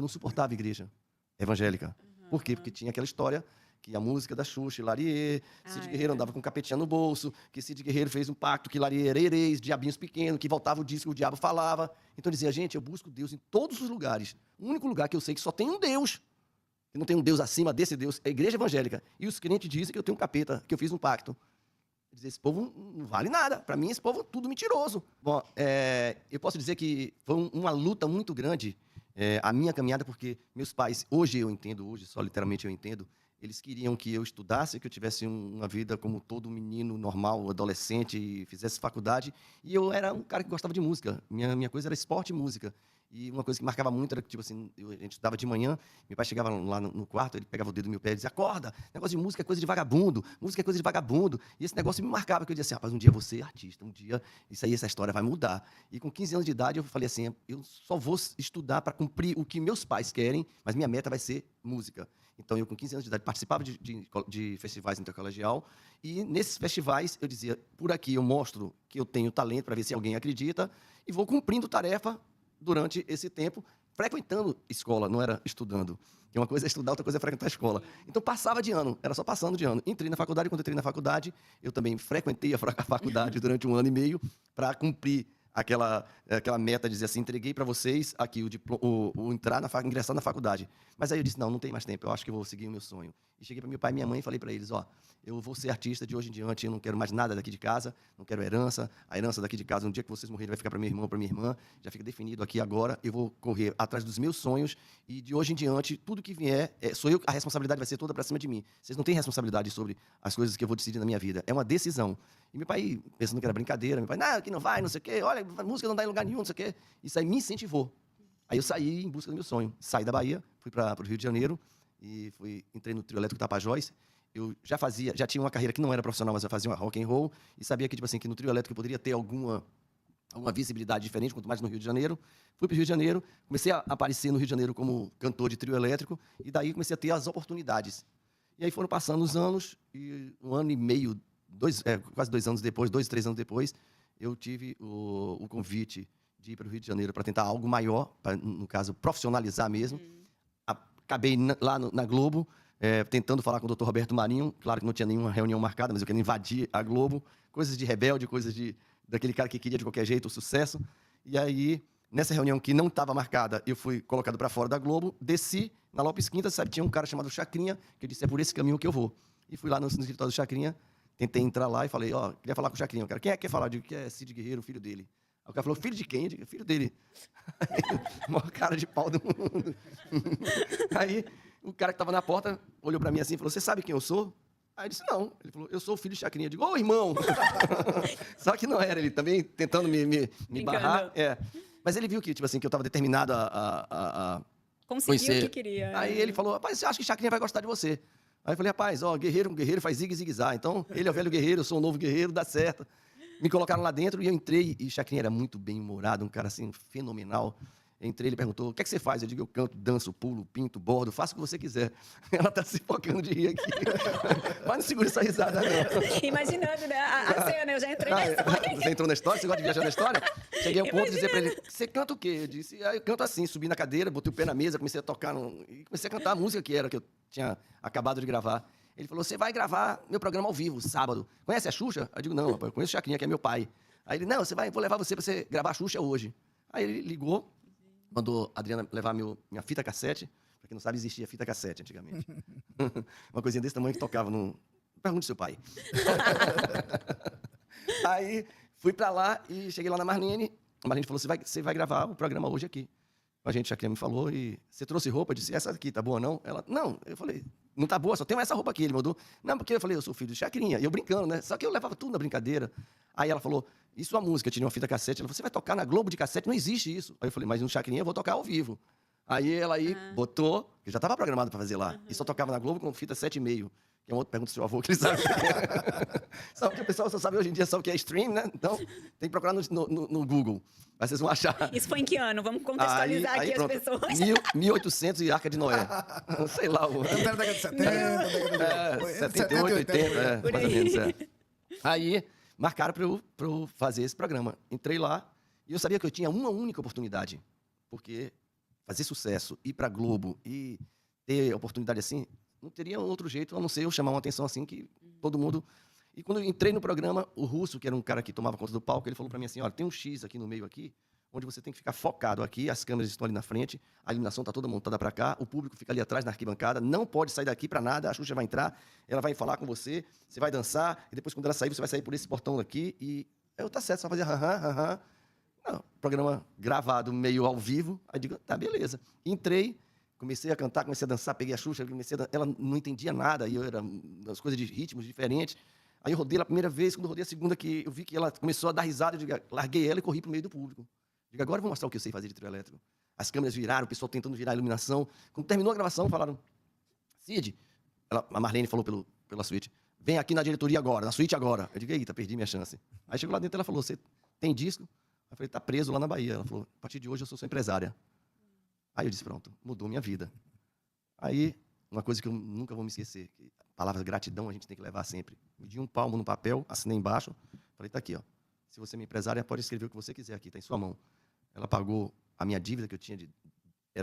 Eu não suportava a igreja evangélica. Por quê? Porque tinha aquela história que a música da Xuxa, Lariê, Cid Guerreiro andava com capetinha no bolso, que Cid Guerreiro fez um pacto, que Lariê era herês, diabinhos pequenos, que voltava o disco, o diabo falava. Então eu dizia, gente, eu busco Deus em todos os lugares. O único lugar que eu sei que só tem um Deus, que não tem um Deus acima desse Deus, é a igreja evangélica. E os crentes dizem que eu tenho um capeta, que eu fiz um pacto. Eu dizia, esse povo não vale nada. Para mim, esse povo é tudo mentiroso. Bom, eu posso dizer que foi uma luta muito grande, a minha caminhada, porque meus pais, hoje só literalmente eu entendo, eles queriam que eu estudasse, que eu tivesse uma vida como todo menino normal, adolescente, e fizesse faculdade. E eu era um cara que gostava de música. Minha coisa era esporte e música. E uma coisa que marcava muito era que, tipo assim, a gente estudava de manhã, meu pai chegava lá no quarto, ele pegava o dedo do meu pé e dizia, acorda, negócio de música é coisa de vagabundo, música é coisa de vagabundo. E esse negócio me marcava, que eu dizia assim, rapaz, um dia eu vou ser artista, um dia essa história vai mudar. E com 15 anos de idade eu falei assim, eu só vou estudar para cumprir o que meus pais querem, mas minha meta vai ser música. Então eu com 15 anos de idade participava de festivais intercolegial, e nesses festivais eu dizia, por aqui eu mostro que eu tenho talento para ver se alguém acredita, e vou cumprindo tarefa durante esse tempo, frequentando escola, não era estudando. Que uma coisa é estudar, outra coisa é frequentar a escola. Então, passava de ano, era só passando de ano. Entrei na faculdade, quando entrei na faculdade, eu também frequentei a faculdade durante 1 ano e meio para cumprir aquela meta de dizer assim, entreguei para vocês aqui ingressar na faculdade. Mas aí eu disse, não tem mais tempo, eu acho que eu vou seguir o meu sonho. E cheguei para meu pai e minha mãe e falei para eles, eu vou ser artista de hoje em diante, eu não quero mais nada daqui de casa, não quero herança, a herança daqui de casa, no dia que vocês morrerem vai ficar para meu irmão, para minha irmã, já fica definido aqui agora, eu vou correr atrás dos meus sonhos e de hoje em diante, tudo que vier, sou eu, a responsabilidade vai ser toda para cima de mim. Vocês não têm responsabilidade sobre as coisas que eu vou decidir na minha vida, é uma decisão. E meu pai, pensando que era brincadeira, meu pai, não, que não vai, não sei o quê, olha, a música não dá em lugar nenhum, não sei o quê. Isso aí me incentivou. Aí eu saí em busca do meu sonho. Saí da Bahia, fui para o Rio de Janeiro e entrei no trio elétrico Tapajós. Eu já tinha uma carreira que não era profissional, mas eu fazia uma rock and roll e sabia que, tipo assim, que no trio elétrico eu poderia ter alguma visibilidade diferente, quanto mais no Rio de Janeiro. Fui para o Rio de Janeiro, comecei a aparecer no Rio de Janeiro como cantor de trio elétrico e daí comecei a ter as oportunidades. E aí foram passando os anos e 1 ano e meio, quase 2 anos depois, 2, 3 anos depois, eu tive o convite de ir para o Rio de Janeiro para tentar algo maior, para, no caso, profissionalizar mesmo. Acabei lá na Globo, tentando falar com o Dr. Roberto Marinho. Claro que não tinha nenhuma reunião marcada, mas eu queria invadir a Globo. Coisas de rebelde, coisas daquele cara que queria de qualquer jeito o sucesso. E aí, nessa reunião que não estava marcada, eu fui colocado para fora da Globo, desci na Lopes Quintas, sabe, tinha um cara chamado Chacrinha, que eu disse, é por esse caminho que eu vou. E fui lá no escritório do Chacrinha, tentei entrar lá e falei, queria falar com o Chacrinha. O cara, quem é que quer falar? Eu digo que é Cid Guerreiro, filho dele. Aí o cara falou, filho de quem? Eu digo, filho dele. O maior cara de pau do mundo. Aí o cara que estava na porta olhou para mim assim e falou, você sabe quem eu sou? Aí eu disse, não. Ele falou, eu sou o filho de Chacrinha. Eu digo, ô, irmão! Só que não era, ele também tentando me barrar. Mas ele viu que, tipo assim, que eu estava determinado a conseguiu conhecer. o que queria. Aí ele falou, rapaz, você acha que Chacrinha vai gostar de você? Aí eu falei, rapaz, guerreiro faz zigue-zigue-zá. Então, ele é o velho guerreiro, eu sou o novo guerreiro, dá certo. Me colocaram lá dentro e eu entrei, e Chacrinha era muito bem-humorado, um cara assim, fenomenal. Eu entrei, ele perguntou, o que é que você faz? Eu digo, eu canto, danço, pulo, pinto, bordo, faço o que você quiser. Ela tá se focando de rir aqui. Mas não segura essa risada, não. Imaginando, né? A cena, eu já entrei na história. Você entrou na história? Você gosta de viajar na história? Cheguei ao ponto de dizer pra ele, você canta o quê? Eu disse, eu canto assim, subi na cadeira, botei o pé na mesa, comecei a tocar, e comecei a cantar a música que eu tinha acabado de gravar. Ele falou, você vai gravar meu programa ao vivo, sábado. Conhece a Xuxa? Eu digo, não, rapaz, eu conheço o Chacrinha, que é meu pai. Aí ele, não, vou levar você pra você gravar a Xuxa hoje. Aí ele ligou, mandou a Adriana levar minha fita cassete. Pra quem não sabe, existia fita cassete antigamente. Uma coisinha desse tamanho que tocava no... Pergunte seu pai. Aí fui pra lá e cheguei lá na Marlene. A Marlene falou, você vai gravar o programa hoje aqui. A gente, a Chacrinha me falou, e você trouxe roupa? Eu disse, essa aqui tá boa, não? Ela, não. Eu falei, não tá boa, só tem essa roupa aqui. Ele mandou, não, porque eu falei, eu sou filho de Chacrinha. E eu brincando, né? Só que eu levava tudo na brincadeira. Aí ela falou, e sua música? Tinha uma fita cassete. Ela falou, você vai tocar na Globo de cassete? Não existe isso. Aí eu falei, mas no Chacrinha eu vou tocar ao vivo. Aí ela botou, que já estava programado para fazer lá, e só tocava na Globo com fita 7,5. Que é uma outra pergunta do seu avô, que ele sabe. Sabe que o pessoal só sabe hoje em dia só o que é stream, né? Então, tem que procurar no Google. Mas vocês vão achar. Isso foi em que ano? Vamos contextualizar aqui pronto. as pessoas. 1800 e Arca de Noé. Sei lá. Da década de 70, década de 78, 80, mais ou menos. Aí, marcaram para eu fazer esse programa. Entrei lá e eu sabia que eu tinha uma única oportunidade. Porque fazer sucesso, ir pra Globo e ter oportunidade assim, não teria outro jeito a não ser eu chamar uma atenção assim que todo mundo... E quando eu entrei no programa, o Russo, que era um cara que tomava conta do palco, ele falou pra mim assim, olha, tem um X aqui no meio aqui, onde você tem que ficar focado aqui, as câmeras estão ali na frente, a iluminação está toda montada para cá, o público fica ali atrás na arquibancada, não pode sair daqui para nada, a Xuxa vai entrar, ela vai falar com você, você vai dançar, e depois quando ela sair, você vai sair por esse portão aqui, e eu, tá certo, só fazer aham. Não, programa gravado, meio ao vivo, aí eu digo, tá, beleza. Entrei, comecei a cantar, comecei a dançar, peguei a Xuxa, ela não entendia nada, e eu era as coisas de ritmos diferentes. Aí eu rodei ela a primeira vez, quando eu rodei a segunda, que eu vi que ela começou a dar risada, eu digo, larguei ela e corri pro meio do público. Digo, agora eu vou mostrar o que eu sei fazer de trio elétrico. As câmeras viraram, o pessoal tentando virar a iluminação. Quando terminou a gravação, falaram, Cid, a Marlene falou pela suíte, vem aqui na diretoria agora, na suíte agora. Eu digo, eita, perdi minha chance. Aí chegou lá dentro, ela falou, você tem disco? Eu falei, tá preso lá na Bahia. Ela falou, a partir de hoje eu sou sua empresária. Aí eu disse, pronto, mudou minha vida. Aí, uma coisa que eu nunca vou me esquecer, que a palavra gratidão a gente tem que levar sempre. Medi um palmo no papel, assinei embaixo, falei, tá aqui, ó. Se você é minha empresária, pode escrever o que você quiser aqui, tá em sua mão. Ela pagou a minha dívida que eu tinha,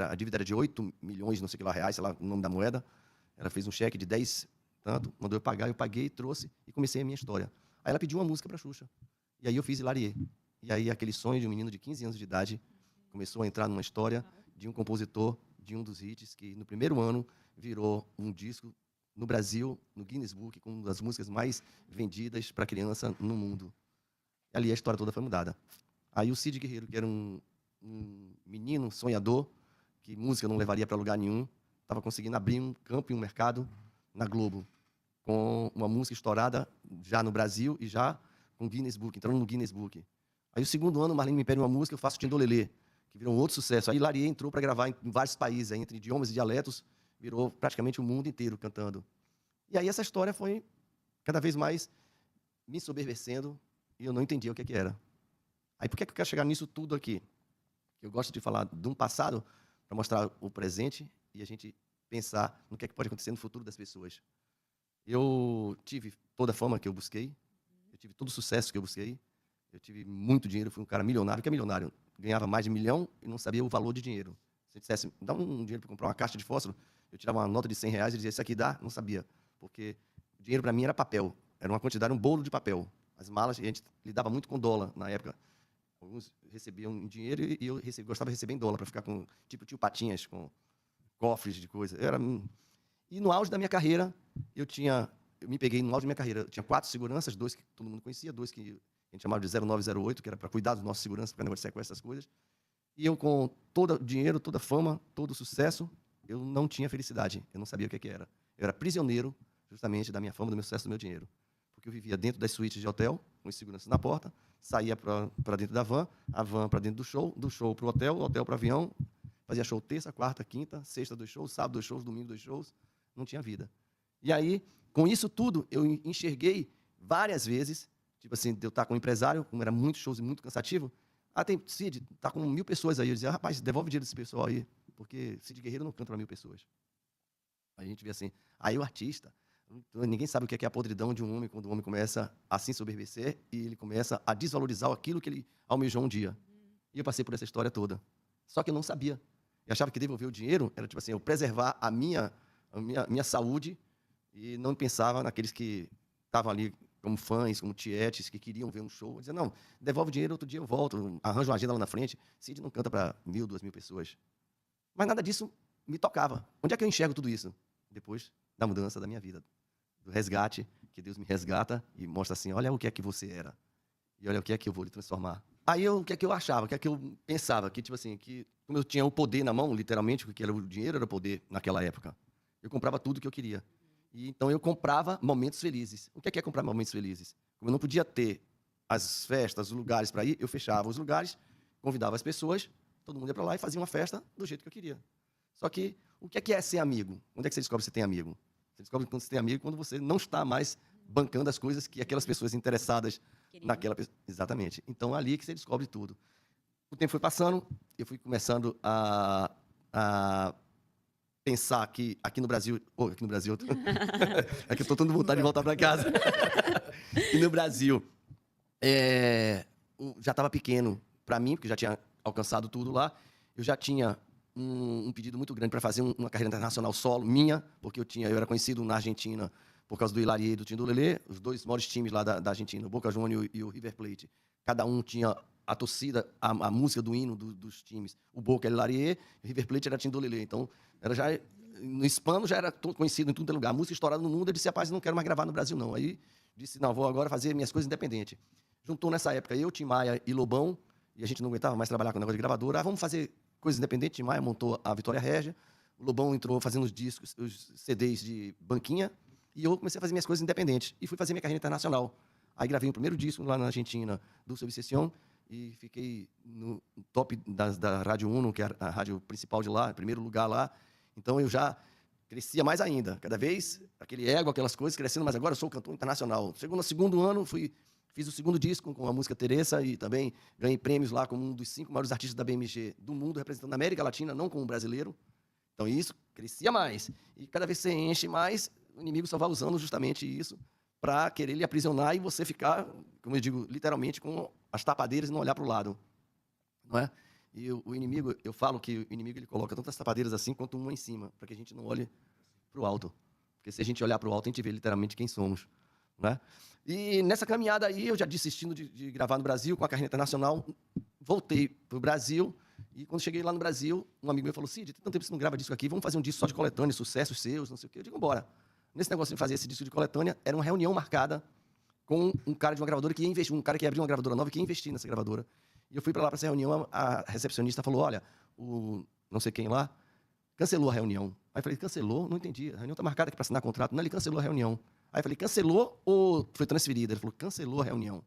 a dívida era de 8 milhões, não sei o que lá, reais, sei lá, o nome da moeda. Ela fez um cheque de 10, tanto, mandou eu pagar, eu paguei, trouxe e comecei a minha história. Aí ela pediu uma música pra Xuxa. E aí eu fiz Hilarie. E aí aquele sonho de um menino de 15 anos de idade começou a entrar numa história de um compositor de um dos hits que no primeiro ano virou um disco no Brasil, no Guinness Book, com uma das músicas mais vendidas para criança no mundo. E ali a história toda foi mudada. Aí o Cid Guerreiro, que era um menino sonhador, que música não levaria para lugar nenhum, estava conseguindo abrir um campo e um mercado na Globo, com uma música estourada já no Brasil e já com Guinness Book, entrando no Guinness Book. Aí o segundo ano, Marlene me pede uma música, eu faço Tindolelê, que virou um outro sucesso. Aí Hilarie entrou para gravar em vários países, aí, entre idiomas e dialetos, virou praticamente o mundo inteiro cantando. E aí essa história foi cada vez mais me soberbecendo e eu não entendia o que era. Aí por que eu quero chegar nisso tudo aqui? Eu gosto de falar de um passado para mostrar o presente e a gente pensar no que é que pode acontecer no futuro das pessoas. Eu tive toda a fama que eu busquei, eu tive todo o sucesso que eu busquei, eu tive muito dinheiro, fui um cara milionário, que é milionário, ganhava mais de 1 milhão e não sabia o valor de dinheiro. Se eu dissesse, dá um dinheiro para comprar uma caixa de fósforo, eu tirava uma nota de R$100 e dizia, isso aqui dá? Não sabia, porque o dinheiro para mim era papel, era uma quantidade, um bolo de papel. As malas, a gente lidava muito com dólar na época. Alguns recebiam em dinheiro e eu gostava de receber em dólar, para ficar com, tipo, tio Patinhas, com cofres de coisa. E no auge da minha carreira, eu me peguei no auge da minha carreira, eu tinha 4 seguranças, 2 que todo mundo conhecia, 2 que a gente chamava de 0908, que era para cuidar dos nossos seguranças, para negócio de sequestro, essas coisas. E eu, com todo o dinheiro, toda a fama, todo o sucesso, eu não tinha felicidade, eu não sabia o que era. Eu era prisioneiro, justamente, da minha fama, do meu sucesso, do meu dinheiro. Porque eu vivia dentro das suítes de hotel, com os seguranças na porta, saía para dentro da van, a van para dentro do show para o hotel para o avião, fazia show terça, quarta, quinta, sexta 2 shows, sábado 2 shows, domingo 2 shows, não tinha vida. E aí, com isso tudo, eu enxerguei várias vezes, tipo assim, de eu estar com um empresário, como era muitos shows e muito cansativo, tem Cid, tá com 1.000 pessoas aí. Eu dizia, rapaz, devolve o dinheiro desse pessoal aí, porque Cid Guerreiro não canta para 1.000 pessoas. Aí a gente vê assim, aí o artista, ninguém sabe o que é a podridão de um homem quando o homem começa a se ensoberbecer e ele começa a desvalorizar aquilo que ele almejou um dia. E eu passei por essa história toda. Só que eu não sabia. Eu achava que devolver o dinheiro era, tipo assim, eu preservar a minha saúde e não pensava naqueles que estavam ali como fãs, como tietes, que queriam ver um show. Eu dizia, não, devolve o dinheiro, outro dia eu volto, arranjo uma agenda lá na frente. Cid não canta para 1.000, 2.000 pessoas. Mas nada disso me tocava. Onde é que eu enxergo tudo isso? Depois da mudança da minha vida, do resgate, que Deus me resgata e mostra assim, olha o que é que você era, e olha o que é que eu vou lhe transformar. Aí o que é que eu achava, o que é que eu pensava, que tipo assim, que como eu tinha o poder na mão, literalmente, porque o dinheiro era o poder naquela época, eu comprava tudo que eu queria. E então eu comprava momentos felizes. O que é comprar momentos felizes? Como eu não podia ter as festas, os lugares para ir, eu fechava os lugares, convidava as pessoas, todo mundo ia para lá e fazia uma festa do jeito que eu queria. Só que o que é ser amigo? Onde é que você descobre que você tem amigo? Você descobre que você tem amigo quando você não está mais bancando as coisas que aquelas pessoas interessadas naquela pessoa. Exatamente. Então, ali é que você descobre tudo. O tempo foi passando, eu fui começando a pensar que aqui no Brasil... aqui no Brasil... é que eu estou tendo vontade de voltar para casa. E no Brasil, já estava pequeno para mim, porque já tinha alcançado tudo lá. Eu já tinha um pedido muito grande para fazer uma carreira internacional solo, minha, porque eu era conhecido na Argentina por causa do Hilarie e do Tindolelê, os dois maiores times lá da Argentina, o Boca Juniors e o River Plate. Cada um tinha a torcida, a música do hino dos times. O Boca era Hilarie, o River Plate era Tindolelê. Então, no hispano já era conhecido em todo lugar. A música estourada no mundo, eu disse, rapaz, não quero mais gravar no Brasil, não. Aí disse, não, vou agora fazer minhas coisas independentes. Juntou nessa época eu, Tim Maia e Lobão, e a gente não aguentava mais trabalhar com o negócio de gravadora. Vamos fazer coisas independentes. Tim Maia montou a Vitória Régia, o Lobão entrou fazendo os discos, os CDs de banquinha, e eu comecei a fazer minhas coisas independentes. E fui fazer minha carreira internacional. Aí gravei o primeiro disco lá na Argentina, do Obsession, e fiquei no top da Rádio Uno, que é a rádio principal de lá, primeiro lugar lá. Então eu já crescia mais ainda. Cada vez, aquele ego, aquelas coisas, crescendo, mas agora eu sou cantor internacional. Chegou no segundo ano, fiz o segundo disco com a música Teresa e também ganhei prêmios lá como um dos 5 maiores artistas da BMG do mundo, representando a América Latina, não como brasileiro. Então isso crescia mais. E cada vez você enche mais, o inimigo só vai usando justamente isso para querer lhe aprisionar e você ficar, como eu digo, literalmente com as tapadeiras e não olhar para o lado. Não é? E o inimigo, eu falo que o inimigo ele coloca tantas tapadeiras assim quanto uma em cima, para que a gente não olhe para o alto. Porque se a gente olhar para o alto, a gente vê literalmente quem somos. Né? E nessa caminhada aí, eu já desistindo de gravar no Brasil, com a carreira internacional, voltei para o Brasil, e quando cheguei lá no Brasil, um amigo meu falou, Cid, tem tanto tempo que você não grava disco aqui, vamos fazer um disco só de coletânea, sucessos seus, não sei o quê. Eu digo, bora. Nesse negócio de fazer esse disco de coletânea, era uma reunião marcada com um cara de uma gravadora que ia investir, um cara que ia abrir uma gravadora nova e que ia investir nessa gravadora. E eu fui para lá para essa reunião, a recepcionista falou, olha, o não sei quem lá cancelou a reunião. Aí eu falei, cancelou? Não entendi. A reunião está marcada aqui para assinar contrato. Não, ele cancelou a reunião. Aí eu falei, cancelou ou foi transferida? Ele falou, cancelou a reunião.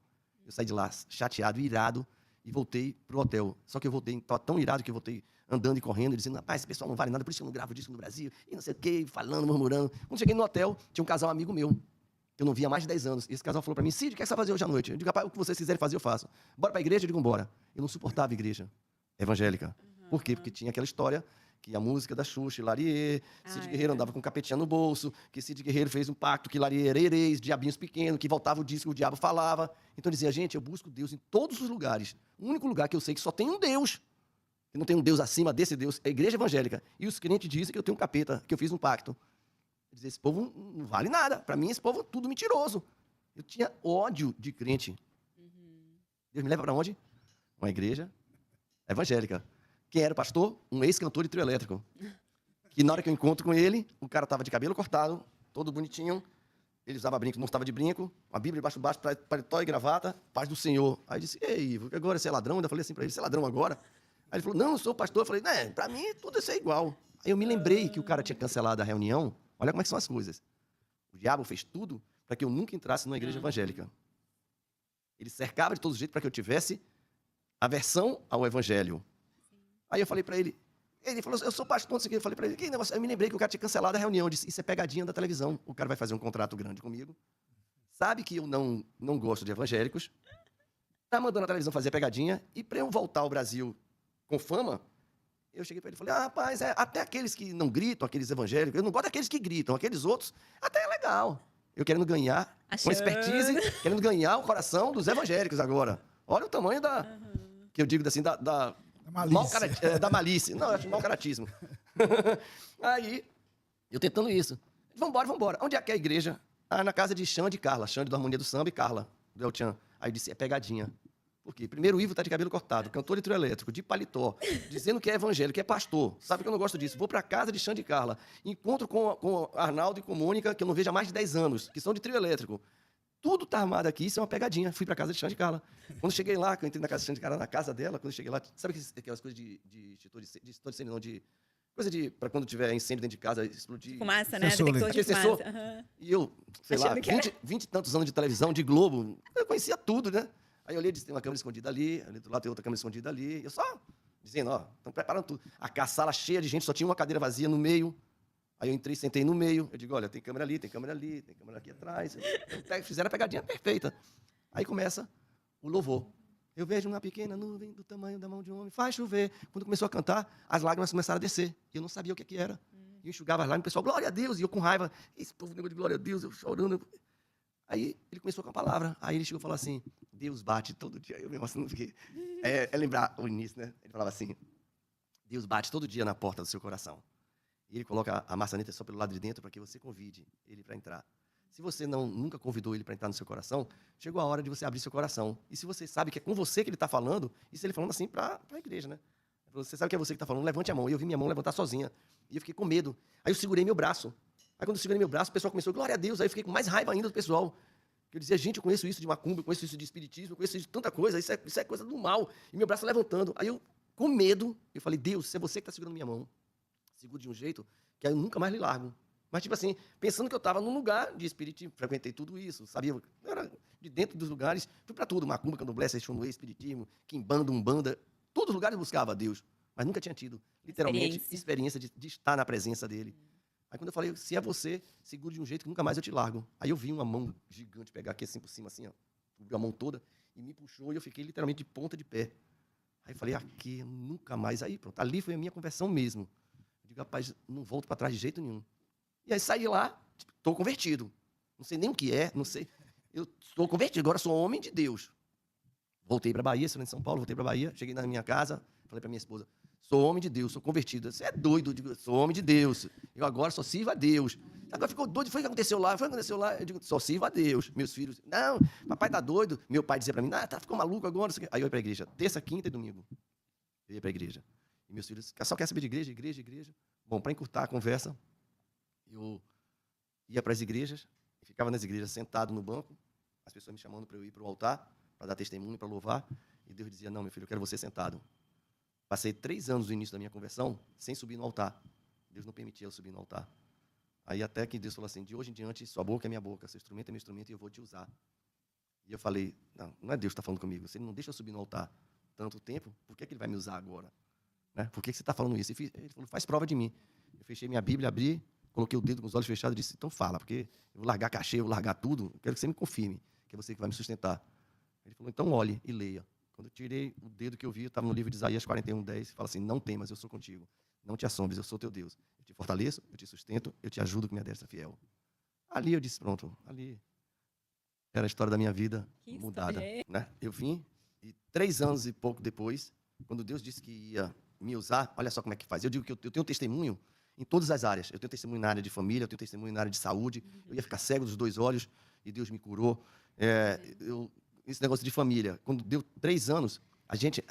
Eu saí de lá chateado, irado, e voltei pro hotel. Só que eu voltei, estava tão irado que eu voltei andando e correndo, dizendo, rapaz, esse pessoal não vale nada, por isso que eu não gravo disco no Brasil, e não sei o quê, falando, murmurando. Quando cheguei no hotel, tinha um casal amigo meu, que eu não via há mais de 10 anos. E esse casal falou para mim, Cid, o que é que você vai fazer hoje à noite? Eu digo, rapaz, o que vocês quiserem fazer, eu faço. Bora para a igreja? Eu digo, bora. Eu não suportava a igreja evangélica. Por quê? Porque tinha aquela história que a música da Xuxa, Hilarie, Cid Guerreiro andava com capetinha no bolso, que Cid Guerreiro fez um pacto, que Hilarie era herês, diabinhos pequenos, que voltava o disco, o diabo falava. Então eu dizia, gente, eu busco Deus em todos os lugares. O único lugar que eu sei que só tem um Deus, que não tem um Deus acima desse Deus, é a igreja evangélica. E os crentes dizem que eu tenho um capeta, que eu fiz um pacto. Eu dizia, esse povo não vale nada. Para mim, esse povo é tudo mentiroso. Eu tinha ódio de crente. Deus me leva para onde? Uma igreja evangélica. Quem era o pastor? Um ex-cantor de trio elétrico. Que na hora que eu encontro com ele, o cara estava de cabelo cortado, todo bonitinho, ele usava brinco, não estava de brinco, uma bíblia debaixo do baixo, paletó e gravata, paz do Senhor. Aí eu disse, ei, agora você é ladrão? Eu ainda falei assim para ele, você é ladrão agora? Aí ele falou, não, eu sou pastor. Eu falei, né, para mim tudo isso é igual. Aí eu me lembrei que o cara tinha cancelado a reunião. Olha como é que são as coisas. O diabo fez tudo para que eu nunca entrasse numa igreja evangélica. Ele cercava de todos os jeitos para que eu tivesse aversão ao evangelho. Aí eu falei para ele falou, eu sou pastor, não sei o que. Eu falei para ele, que negócio? Eu me lembrei que o cara tinha cancelado a reunião. Eu disse, isso é pegadinha da televisão. O cara vai fazer um contrato grande comigo. Sabe que eu não gosto de evangélicos. Tá mandando a televisão fazer pegadinha. E para eu voltar ao Brasil com fama, eu cheguei para ele e falei, rapaz, até aqueles que não gritam, aqueles evangélicos, eu não gosto daqueles que gritam, aqueles outros, até é legal. Eu querendo ganhar, com expertise, querendo ganhar o coração dos evangélicos agora. Olha o tamanho que eu digo assim, da malícia. Da malícia. Não, eu acho mau caratismo. Aí, eu tentando isso. Vambora. Onde é que é a igreja? Na casa de Xande e Carla. Xande do Harmonia do Samba e Carla, do El Chan. Aí eu disse, é pegadinha. Por quê? Primeiro, o Ivo tá de cabelo cortado, cantor de trio elétrico, de paletó, dizendo que é evangélico, que é pastor. Sabe que eu não gosto disso. Vou pra casa de Xande e Carla. Encontro com Arnaldo e com Mônica, que eu não vejo há mais de 10 anos, que são de trio elétrico. Tudo tá armado aqui, isso é uma pegadinha. Fui pra casa de Xande e Carla. Quando cheguei lá, que eu entrei na casa de Xande e Carla, na casa dela, quando eu cheguei lá, sabe aquelas coisas de extintor de incêndio, não, de coisa de, pra quando tiver incêndio dentro de casa, explodir. Fumaça, né? Detector de fumaça. E eu, sei lá, 20 e tantos anos de televisão, de Globo, eu conhecia tudo, né? Aí eu olhei e disse, tem uma câmera escondida ali do lado tem outra câmera escondida ali. Eu só dizendo, estão preparando tudo. A sala cheia de gente, só tinha uma cadeira vazia no meio. Aí eu entrei, sentei no meio. Eu digo, olha, tem câmera ali, tem câmera aqui atrás. Fizeram a pegadinha perfeita. Aí começa o louvor. Eu vejo uma pequena nuvem do tamanho da mão de um homem, faz chover. Quando começou a cantar, as lágrimas começaram a descer. E eu não sabia o que era. E eu enxugava as lágrimas, o pessoal, glória a Deus. E eu com raiva, esse povo negócio de glória a Deus, eu chorando. Aí ele começou com a palavra. Aí ele chegou e falou assim, Deus bate todo dia. Eu mesmo assim não fiquei... É lembrar o início, né? Ele falava assim, Deus bate todo dia na porta do seu coração. E ele coloca a maçaneta só pelo lado de dentro para que você convide ele para entrar. Se você nunca convidou ele para entrar no seu coração, chegou a hora de você abrir seu coração. E se você sabe que é com você que ele está falando, isso ele falando assim para a igreja, né? Você sabe que é você que está falando, levante a mão. E eu vi minha mão levantar sozinha. E eu fiquei com medo. Aí eu segurei meu braço. Aí quando eu segurei meu braço, o pessoal começou, glória a Deus. Aí eu fiquei com mais raiva ainda do pessoal. Eu dizia, gente, eu conheço isso de macumba, eu conheço isso de espiritismo, eu conheço isso de tanta coisa, isso é coisa do mal. E meu braço levantando. Aí eu, com medo, eu falei, Deus, se é você que está segurando minha mão, segura de um jeito que aí eu nunca mais lhe largo. Mas, tipo assim, pensando que eu estava num lugar de espiritismo, frequentei tudo isso, sabia? Eu era de dentro dos lugares, fui para tudo, macumba, candomblé, sexunuê, espiritismo, quimbanda, umbanda, todos os lugares eu buscava a Deus, mas nunca tinha tido, literalmente, experiência de estar na presença dele. Aí quando eu falei, se é você, segura de um jeito que nunca mais eu te largo. Aí eu vi uma mão gigante pegar aqui assim por cima, assim, ó, cobriu a mão toda, e me puxou, e eu fiquei literalmente de ponta de pé. Aí eu falei, aqui, nunca mais. Aí pronto, ali foi a minha conversão mesmo. Eu digo, rapaz, não volto para trás de jeito nenhum. E aí saí de lá, estou convertido. Não sei nem o que é, não sei. Eu estou convertido, agora sou homem de Deus. Voltei para a Bahia, sou de São Paulo, voltei para a Bahia, cheguei na minha casa, falei para minha esposa, sou homem de Deus, sou convertido. Você é doido, eu digo, sou homem de Deus. Eu agora só sirvo a Deus. Agora ficou doido, foi o que aconteceu lá, Eu digo, só sirvo a Deus. Meus filhos, não, papai tá doido. Meu pai dizia para mim, ficou maluco agora. Aí eu ia para a igreja, terça, quinta e domingo. Eu ia para a igreja. E meus filhos, só quer saber de igreja, igreja, igreja. Bom, para encurtar a conversa, eu ia para as igrejas, ficava nas igrejas sentado no banco, as pessoas me chamando para eu ir para o altar, para dar testemunho, para louvar, e Deus dizia, não, meu filho, eu quero você sentado. Passei 3 anos no início da minha conversão sem subir no altar. Deus não permitia eu subir no altar. Aí até que Deus falou assim, de hoje em diante, sua boca é minha boca, seu instrumento é meu instrumento e eu vou te usar. E eu falei, não é Deus que está falando comigo, se ele não deixa eu subir no altar tanto tempo, por que ele vai me usar agora? Né? Por que você está falando isso? Ele falou, faz prova de mim. Eu fechei minha Bíblia, abri, coloquei o dedo com os olhos fechados e disse, então fala, porque eu vou largar cachê, eu vou largar tudo, eu quero que você me confirme, que é você que vai me sustentar. Ele falou, então olhe e leia. Quando eu tirei o dedo que eu vi, eu estava no livro de Isaías 41:10, fala assim, não temas, eu sou contigo, não te assombres, eu sou teu Deus. Eu te fortaleço, eu te sustento, eu te ajudo com minha destra fiel. Ali eu disse, pronto, ali era a história da minha vida mudada. Né? Eu vim, e 3 anos e pouco depois, quando Deus disse que ia me usar, olha só como é que faz. Eu digo que eu tenho testemunho em todas as áreas. Eu tenho testemunho na área de família, eu tenho testemunho na área de saúde. Eu ia ficar cego dos 2 olhos e Deus me curou. Esse negócio de família, quando deu 3 anos, a gente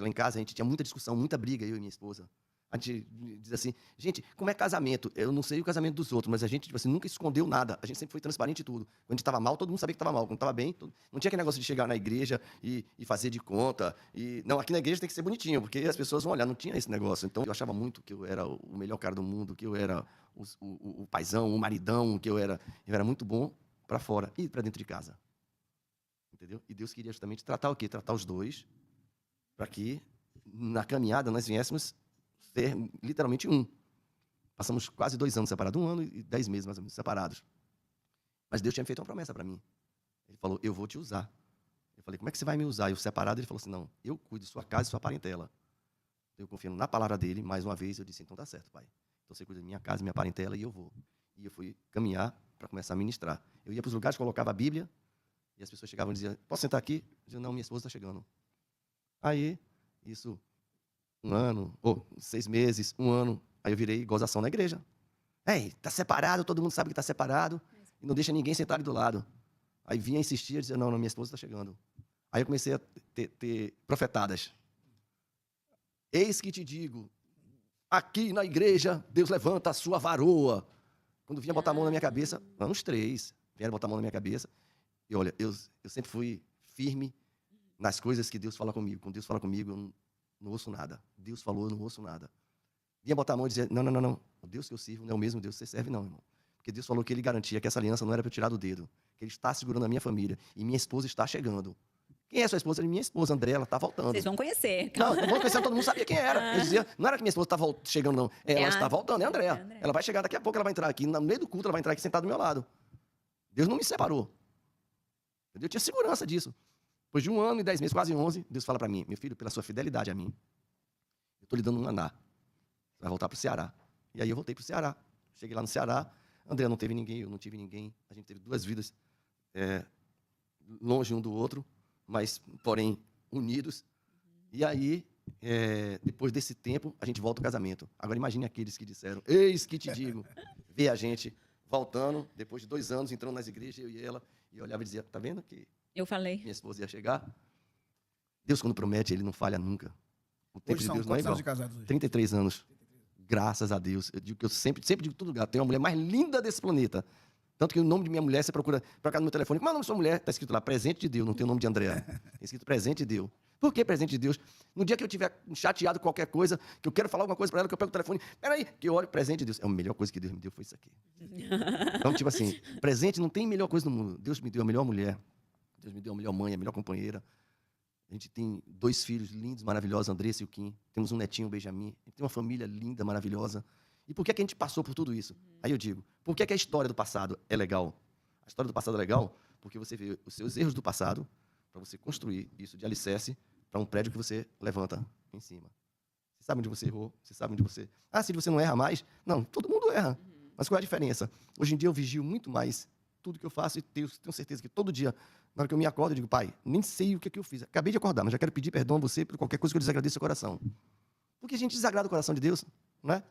lá em casa, a gente tinha muita discussão, muita briga, eu e minha esposa. A gente diz assim, gente, como é casamento? Eu não sei o casamento dos outros, mas a gente tipo assim, nunca escondeu nada. A gente sempre foi transparente em tudo. Quando a gente estava mal, todo mundo sabia que estava mal. Quando estava bem, não tinha aquele negócio de chegar na igreja e fazer de conta. Não, aqui na igreja tem que ser bonitinho, porque as pessoas vão olhar, não tinha esse negócio. Então, eu achava muito que eu era o melhor cara do mundo, que eu era o paizão, o maridão, que eu era muito bom para fora e para dentro de casa. Entendeu? E Deus queria justamente tratar o quê? Tratar os dois, para que na caminhada nós viéssemos ser literalmente um. Passamos quase 2 anos separados, 1 ano e 10 meses mais ou menos separados. Mas Deus tinha feito uma promessa para mim. Ele falou, eu vou te usar. Eu falei, como é que você vai me usar? Eu separado, ele falou assim, não, eu cuido de sua casa e sua parentela. Eu confiando na palavra dele, mais uma vez eu disse, então tá certo, pai. Então você cuida da minha casa, minha parentela e eu vou. E eu fui caminhar para começar a ministrar. Eu ia para os lugares, colocava a Bíblia, e as pessoas chegavam e diziam, posso sentar aqui? Eu dizia, não, minha esposa está chegando. Aí, isso, 1 ano, ou 6 meses, 1 ano, aí eu virei gozação na igreja. Ei, tá separado, todo mundo sabe que tá separado, e não deixa ninguém sentar ali do lado. Aí vinha insistir, eu dizia, não, minha esposa está chegando. Aí eu comecei a ter profetadas. Eis que te digo, aqui na igreja, Deus levanta a sua varoa. Quando vinha botar a mão na minha cabeça, uns 3, vieram botar a mão na minha cabeça, e olha, eu sempre fui firme nas coisas que Deus fala comigo. Quando Deus fala comigo, eu não ouço nada. Deus falou, eu não ouço nada. Vinha botar a mão e dizer, não. O Deus que eu sirvo não é o mesmo Deus que você serve, não, irmão. Porque Deus falou que ele garantia que essa aliança não era para eu tirar do dedo. Que ele está segurando a minha família. E minha esposa está chegando. Quem é sua esposa? Minha esposa, André, ela está voltando. Vocês vão conhecer. Não vão conhecer, todo mundo sabia quem era. Eu dizia, não era que minha esposa está chegando, não. Ela está voltando, é a Andréa. Ela vai chegar daqui a pouco, ela vai entrar aqui, no meio do culto, ela vai entrar aqui sentada do meu lado. Deus não me separou. Eu tinha segurança disso. Depois de 1 ano e 10 meses, quase 11, Deus fala para mim, meu filho, pela sua fidelidade a mim, eu estou lhe dando um maná. Você vai voltar para o Ceará. E aí eu voltei para o Ceará. Cheguei lá no Ceará, André não teve ninguém, eu não tive ninguém. A gente teve 2 vidas longe um do outro, mas, porém, unidos. E aí depois desse tempo, a gente volta ao casamento. Agora, imagine aqueles que disseram, eis que te digo, ver a gente voltando, depois de 2 anos, entrando nas igrejas, eu e ela, e eu olhava e dizia, tá vendo que Eu falei. minha esposa ia chegar? Deus, quando promete, ele não falha nunca. O tempo Hoje de são Deus não é quantos igual. anos de casados hoje? 33 anos. Graças a Deus. Eu digo que eu sempre digo em todo lugar. Tem uma mulher mais linda desse planeta. Tanto que o nome de minha mulher, você procura no meu telefone. Como é o nome da sua mulher? Está escrito lá, presente de Deus. Não tem o nome de Andréa. Tem escrito presente de Deus. Por que presente de Deus? No dia que eu estiver chateado com qualquer coisa, que eu quero falar alguma coisa para ela, que eu pego o telefone, peraí, que eu olho, presente de Deus. É a melhor coisa que Deus me deu, foi isso aqui. Então, tipo assim, presente não tem melhor coisa no mundo. Deus me deu a melhor mulher. Deus me deu a melhor mãe, a melhor companheira. A gente tem 2 filhos lindos, maravilhosos, Andressa e o Kim. Temos um netinho, o Benjamin. A gente tem uma família linda, maravilhosa. E por que a gente passou por tudo isso? Aí eu digo, por que a história do passado é legal? A história do passado é legal porque você vê os seus erros do passado para você construir isso de alicerce para um prédio que você levanta em cima. Você sabe onde você errou, você sabe onde você... Ah, se você não erra mais? Não, todo mundo erra. Mas qual é a diferença? Hoje em dia eu vigio muito mais tudo que eu faço e tenho certeza que todo dia, na hora que eu me acordo, eu digo, pai, nem sei o que é que eu fiz. Acabei de acordar, mas já quero pedir perdão a você por qualquer coisa que eu desagradeça o coração. Porque a gente desagrada o coração de Deus, não é?